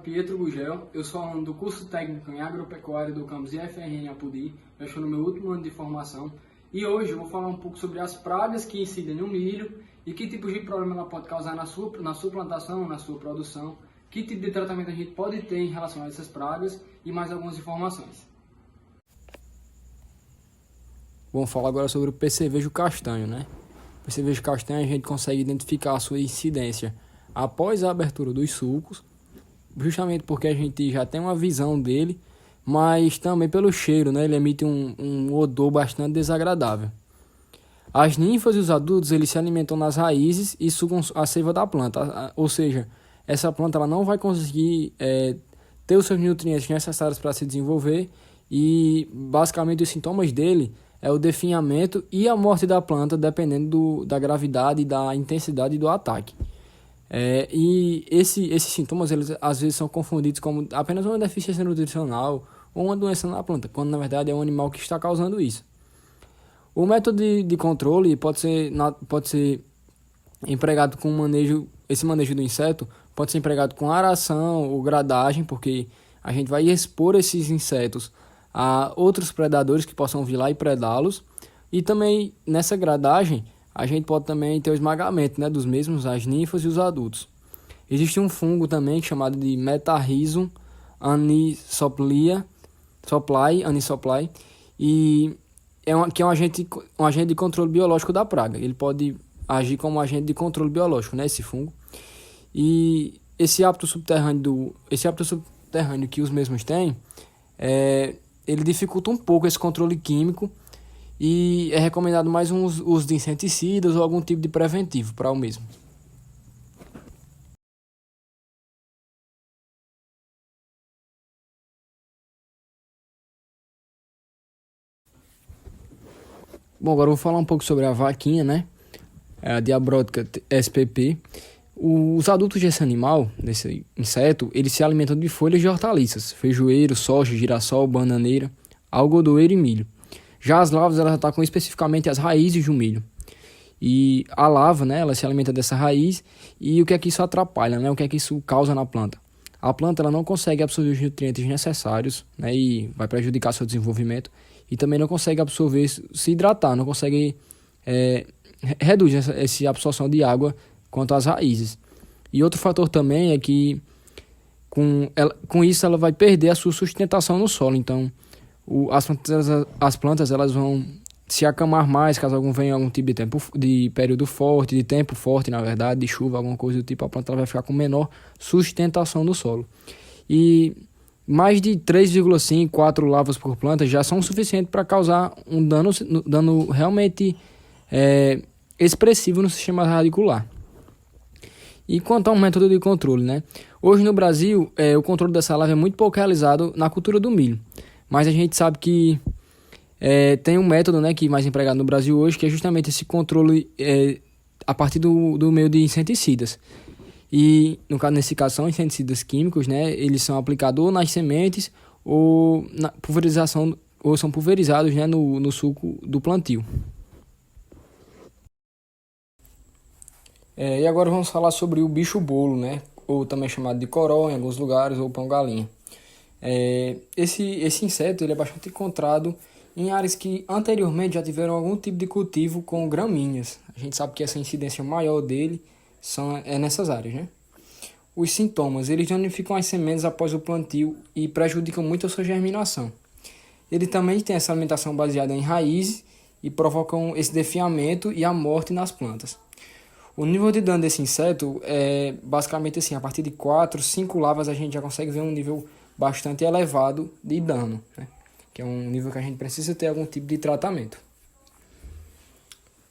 Pietro Gugel, eu sou aluno do curso técnico em agropecuária do campus IFRN Apodi, já estou no meu último ano de formação e hoje eu vou falar um pouco sobre as pragas que incidem no milho e que tipos de problema ela pode causar na sua plantação, na sua produção, que tipo de tratamento a gente pode ter em relação a essas pragas e mais algumas informações. Vamos falar agora sobre o percevejo castanho, né? O percevejo castanho a gente consegue identificar a sua incidência após a abertura dos sulcos, justamente porque a gente já tem uma visão dele, mas também pelo cheiro, né? Ele emite um odor bastante desagradável. As ninfas e os adultos, eles se alimentam nas raízes e sugam a seiva da planta, ou seja, essa planta ela não vai conseguir ter os seus nutrientes necessários para se desenvolver e basicamente os sintomas dele é o definhamento e a morte da planta, dependendo da gravidade e da intensidade do ataque. E esses sintomas, eles às vezes são confundidos como apenas uma deficiência nutricional ou uma doença na planta, quando na verdade é um animal que está causando isso. O método de controle pode ser empregado com esse manejo do inseto pode ser empregado com aração ou gradagem, porque a gente vai expor esses insetos a outros predadores que possam vir lá e predá-los. E também nessa gradagem a gente pode também ter o esmagamento, né, dos mesmos, as ninfas e os adultos. Existe um fungo também chamado de Metarrhizum anisopliae, e que é um agente de controle biológico da praga. Ele pode agir como agente de controle biológico, né, esse fungo. E esse hábito subterrâneo que os mesmos têm, ele dificulta um pouco esse controle químico e é recomendado mais um uso de inseticidas ou algum tipo de preventivo para o mesmo. Bom, agora eu vou falar um pouco sobre a vaquinha, né? A Diabrotica spp. Os adultos desse animal, desse inseto, eles se alimentam de folhas de hortaliças, feijoeiro, soja, girassol, bananeira, algodoeiro e milho. Já as larvas, elas atacam especificamente as raízes do milho. E a larva, né, ela se alimenta dessa raiz. E o que é que isso atrapalha, né? O que é que isso causa na planta? A planta ela não consegue absorver os nutrientes necessários, né, e vai prejudicar seu desenvolvimento. E também não consegue absorver, se hidratar, não consegue reduz essa absorção de água quanto às raízes. E outro fator também é que com isso ela vai perder a sua sustentação no solo. Então as plantas elas vão se acamar mais caso venha algum tipo de período forte, de tempo forte, na verdade, de chuva, alguma coisa do tipo. A planta ela vai ficar com menor sustentação no solo. E mais de 3,5, 4 lavas por planta já são suficientes para causar um dano realmente expressivo no sistema radicular. E quanto ao método de controle, né? Hoje no Brasil, o controle dessa larva é muito pouco realizado na cultura do milho. Mas a gente sabe que tem um método, né, que é mais empregado no Brasil hoje, que é justamente esse controle a partir do meio de inseticidas. E nesse caso são inseticidas químicos, né? Eles são aplicados ou nas sementes ou na pulverização, ou são pulverizados, né, no suco do plantio. E agora vamos falar sobre o bicho-bolo, né? Ou também chamado de coró em alguns lugares, ou pão-galinha. Esse inseto ele é bastante encontrado em áreas que anteriormente já tiveram algum tipo de cultivo com gramíneas. A gente sabe que essa incidência maior dele é nessas áreas, né? Os sintomas, eles danificam as sementes após o plantio e prejudicam muito a sua germinação. Ele também tem essa alimentação baseada em raízes e provocam esse definhamento e a morte nas plantas. O nível de dano desse inseto é basicamente assim, a partir de 4, 5 lavas a gente já consegue ver um nível bastante elevado de dano, né? Que é um nível que a gente precisa ter algum tipo de tratamento.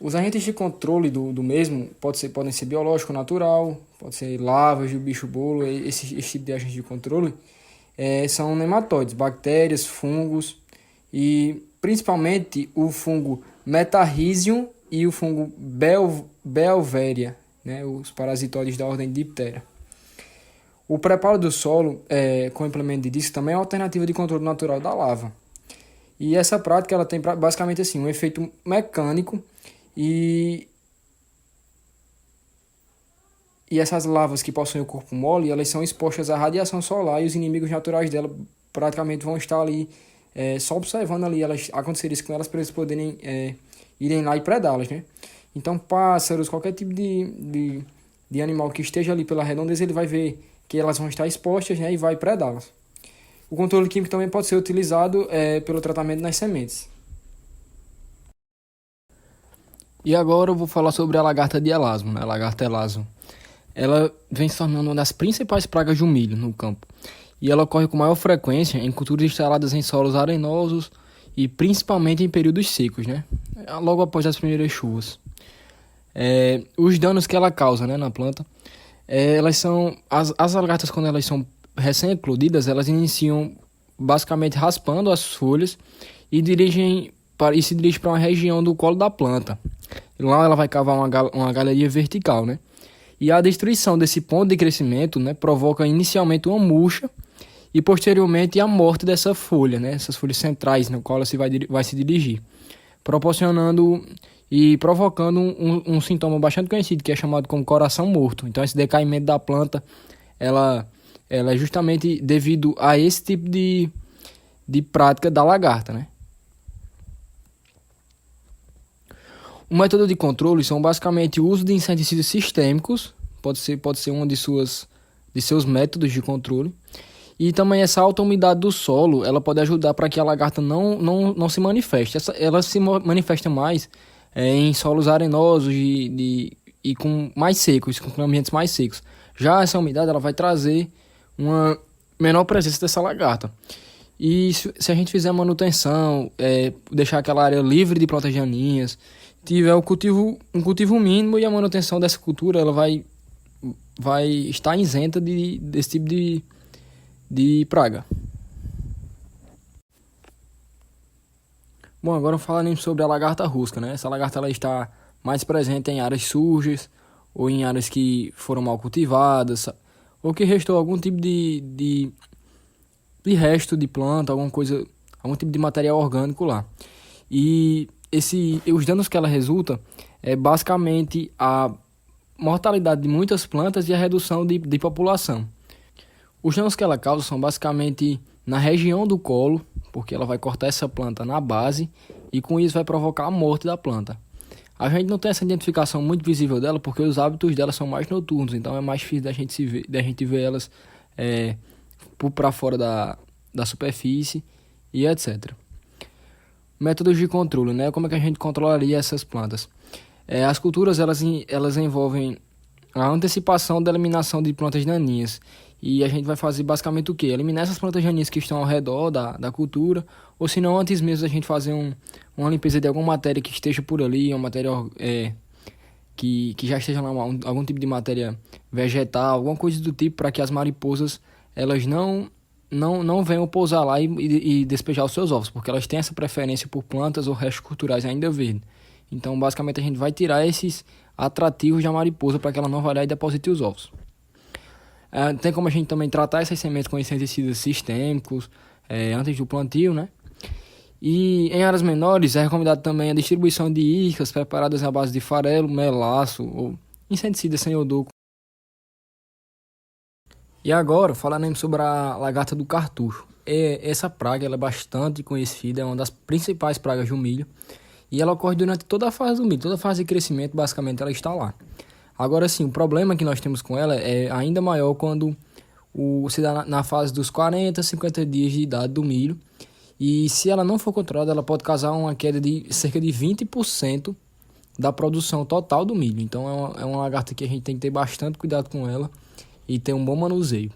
Os agentes de controle do mesmo podem ser biológico, natural, pode ser larvas de bicho-bolo. Esse tipo de agente de controle são nematóides, bactérias, fungos e principalmente o fungo Metarrhizium e o fungo Beauveria, né, os parasitóides da ordem Diptera. O preparo do solo com implemento de disco também é uma alternativa de controle natural da larva. E essa prática ela tem basicamente assim, um efeito mecânico e E essas larvas que possuem o corpo mole, elas são expostas à radiação solar e os inimigos naturais dela praticamente vão estar ali só observando ali elas acontecer isso com elas para eles poderem irem lá e predá-las, né? Então pássaros, qualquer tipo de animal que esteja ali pela redondeza, ele vai ver que elas vão estar expostas, né, e vai predá-las. O controle químico também pode ser utilizado pelo tratamento nas sementes. E agora eu vou falar sobre a lagarta de Elasmo, né? A lagarta Elasmo. Ela vem se tornando uma das principais pragas do milho no campo. E ela ocorre com maior frequência em culturas instaladas em solos arenosos e principalmente em períodos secos, né? Logo após as primeiras chuvas. Os danos que ela causa, né, na planta, elas são... As lagartas, quando elas são recém-eclodidas, elas iniciam basicamente raspando as folhas e se dirigem para uma região do colo da planta. Lá ela vai cavar uma galeria vertical, né? E a destruição desse ponto de crescimento, né, provoca inicialmente uma murcha e posteriormente a morte dessa folha, né, essas folhas centrais no qual ela vai se dirigir, proporcionando e provocando um sintoma bastante conhecido que é chamado como coração morto. Então esse decaimento da planta, ela é justamente devido a esse tipo de prática da lagarta, né? O método de controle são basicamente o uso de inseticidas sistêmicos, pode ser um de seus métodos de controle. E também essa alta umidade do solo, ela pode ajudar para que a lagarta não se manifeste. Ela se manifesta mais em solos arenosos e com mais secos, com ambientes mais secos. Já essa umidade ela vai trazer uma menor presença dessa lagarta. E se a gente fizer a manutenção, deixar aquela área livre de plantas daninhas, tiver um cultivo mínimo e a manutenção dessa cultura, ela vai estar isenta desse tipo de praga. Bom, agora falaremos sobre a lagarta rusca, né? Essa lagarta ela está mais presente em áreas sujas ou em áreas que foram mal cultivadas ou que restou algum tipo de resto de planta, algum tipo de material orgânico lá. E os danos que ela resulta é basicamente a mortalidade de muitas plantas e a redução de população. Os danos que ela causa são basicamente na região do colo, porque ela vai cortar essa planta na base e com isso vai provocar a morte da planta. A gente não tem essa identificação muito visível dela porque os hábitos dela são mais noturnos, então é mais difícil da gente ver elas para fora da superfície e etc. Métodos de controle, né? Como é que a gente controlaria essas plantas? As culturas elas envolvem a antecipação da eliminação de plantas daninhas. E a gente vai fazer basicamente o quê? Eliminar essas plantas daninhas que estão ao redor da cultura, ou se não, antes mesmo a gente fazer uma limpeza de alguma matéria que esteja por ali, uma matéria que já esteja lá, algum tipo de matéria vegetal, alguma coisa do tipo, para que as mariposas elas não venham pousar lá e despejar os seus ovos, porque elas têm essa preferência por plantas ou restos culturais ainda verdes. Então, basicamente, a gente vai tirar esses atrativos da mariposa para que ela não vá lá e deposite os ovos. Tem como a gente também tratar essas sementes com inseticidas sistêmicos antes do plantio, né? E em áreas menores é recomendado também a distribuição de iscas preparadas à base de farelo, melaço ou inseticidas sem odor. E agora falaremos sobre a lagarta do cartucho. Essa praga ela é bastante conhecida, é uma das principais pragas do milho. E ela ocorre durante toda a fase do milho, toda a fase de crescimento, basicamente ela está lá. Agora sim, o problema que nós temos com ela é ainda maior quando se dá na fase dos 40, 50 dias de idade do milho. E se ela não for controlada, ela pode causar uma queda de cerca de 20% da produção total do milho. Então é uma lagarta que a gente tem que ter bastante cuidado com ela e ter um bom manuseio.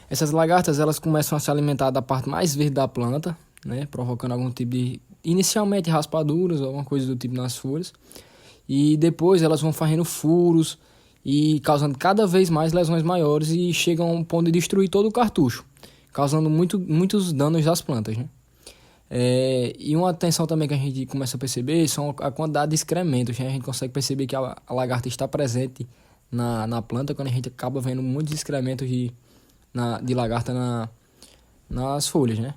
Essas lagartas elas começam a se alimentar da parte mais verde da planta, né, provocando algum tipo de, inicialmente raspaduras ou alguma coisa do tipo nas folhas. E depois elas vão fazendo furos e causando cada vez mais lesões maiores e chegam a um ponto de destruir todo o cartucho, causando muitos danos às plantas, né? E uma atenção também que a gente começa a perceber são a quantidade de excrementos, né? A gente consegue perceber que a lagarta está presente na planta quando a gente acaba vendo muitos excrementos de lagarta nas folhas, né?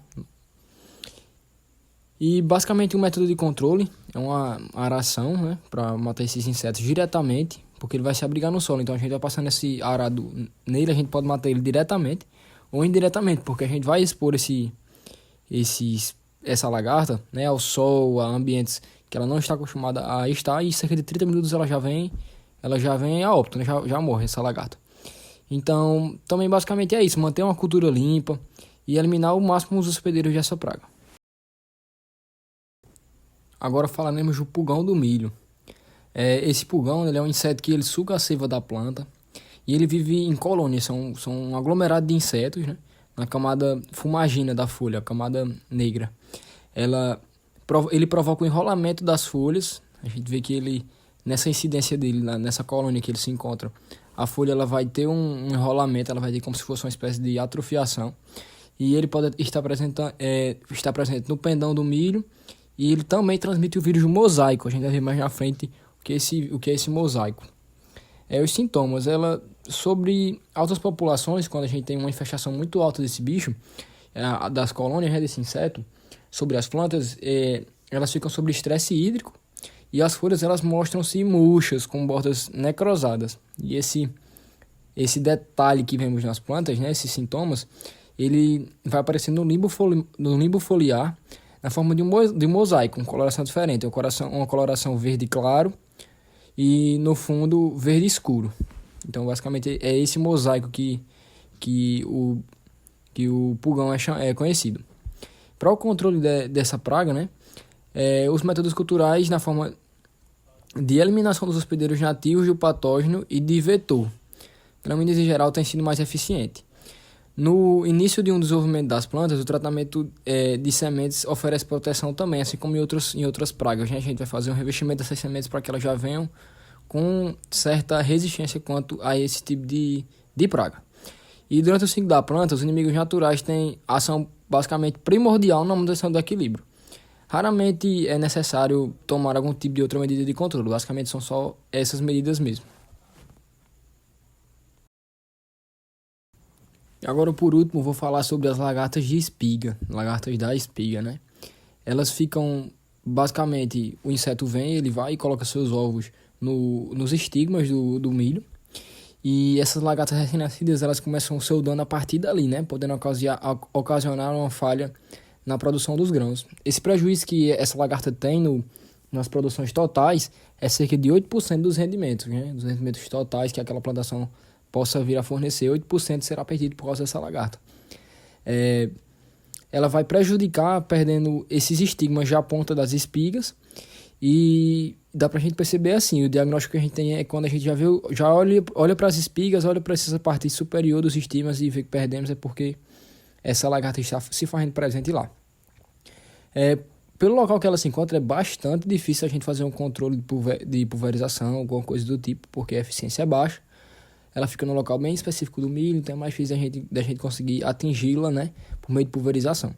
E basicamente o método de controle é uma aração, né, para matar esses insetos diretamente porque ele vai se abrigar no solo. Então a gente vai passando esse arado nele, a gente pode matar ele diretamente ou indiretamente, porque a gente vai expor essa lagarta, né, ao sol, a ambientes que ela não está acostumada a estar, e cerca de 30 minutos ela já vem a óbito, né, já morre essa lagarta. Então, também basicamente é isso, manter uma cultura limpa e eliminar ao máximo os hospedeiros dessa praga. Agora falaremos do pulgão do milho. Esse pulgão, ele é um inseto que ele suga a seiva da planta e ele vive em colônias, são um aglomerado de insetos, né, na camada fumagina da folha, a camada negra. Ele provoca o enrolamento das folhas. A gente vê que ele, nessa incidência dele, nessa colônia que ele se encontra, a folha ela vai ter um enrolamento, ela vai ter como se fosse uma espécie de atrofiação. E ele pode estar presente no pendão do milho, e ele também transmite o vírus do mosaico. A gente vai ver mais na frente o que é esse mosaico. Os sintomas, sobre altas populações, quando a gente tem uma infestação muito alta desse bicho, das colônias, né, desse inseto, sobre as plantas, elas ficam sob estresse hídrico e as folhas elas mostram-se murchas, com bordas necrosadas. E esse detalhe que vemos nas plantas, né, esses sintomas, ele vai aparecer no limbo foliar na forma de um mosaico, com coloração diferente, uma coloração verde claro e no fundo verde escuro. Então basicamente é esse mosaico que o pulgão é conhecido. Para o controle dessa praga, né, os métodos culturais na forma de eliminação dos hospedeiros nativos do patógeno e de vetor, gramíneas em geral, tem sido mais eficiente. No início de um desenvolvimento das plantas, o tratamento de sementes oferece proteção também, assim como em outras pragas, né? A gente vai fazer um revestimento dessas sementes para que elas já venham com certa resistência quanto a esse tipo de praga. E durante o ciclo da planta, os inimigos naturais têm ação basicamente primordial na manutenção do equilíbrio. Raramente é necessário tomar algum tipo de outra medida de controle, basicamente são só essas medidas mesmo. Agora, por último, vou falar sobre as lagartas de espiga, lagartas da espiga, né? Elas ficam, basicamente, o inseto vem, ele vai e coloca seus ovos nos estigmas do milho. E essas lagartas recém-nascidas, elas começam o seu dano a partir dali, né? Podendo ocasionar uma falha na produção dos grãos. Esse prejuízo que essa lagarta tem nas produções totais é cerca de 8% dos rendimentos, né? Dos rendimentos totais que aquela plantação possa vir a fornecer, 8% será perdido por causa dessa lagarta. Ela vai prejudicar perdendo esses estigmas já à ponta das espigas, e dá pra gente perceber assim, o diagnóstico que a gente tem é quando a gente já olha para as espigas, olha para essa parte superior dos estigmas e vê que perdemos, é porque essa lagarta está se fazendo presente lá. Pelo local que ela se encontra, é bastante difícil a gente fazer um controle de pulverização, alguma coisa do tipo, porque a eficiência é baixa. Ela fica num local bem específico do milho, então é mais difícil da gente conseguir atingi-la, né, por meio de pulverização.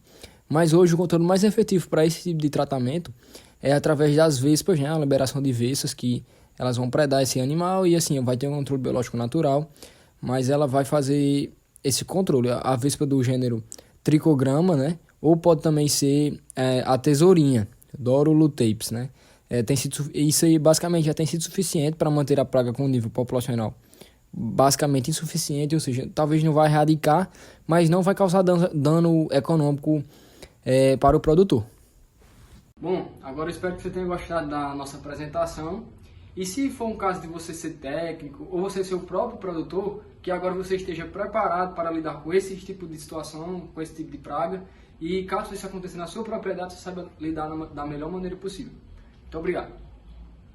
Mas hoje o controle mais efetivo para esse tipo de tratamento é através das vespas, né, a liberação de vespas, que elas vão predar esse animal e assim vai ter um controle biológico natural, mas ela vai fazer esse controle. A vespa do gênero Trichogramma, né, ou pode também ser a tesourinha, Doro lutapes, né. Isso aí basicamente já tem sido suficiente para manter a praga com um nível populacional basicamente insuficiente, ou seja, talvez não vai erradicar, mas não vai causar dano econômico para o produtor. Bom, agora eu espero que você tenha gostado da nossa apresentação, e se for um caso de você ser técnico ou você ser o próprio produtor, que agora você esteja preparado para lidar com esse tipo de situação, com esse tipo de praga, e caso isso aconteça na sua propriedade, você saiba lidar da melhor maneira possível. Muito obrigado.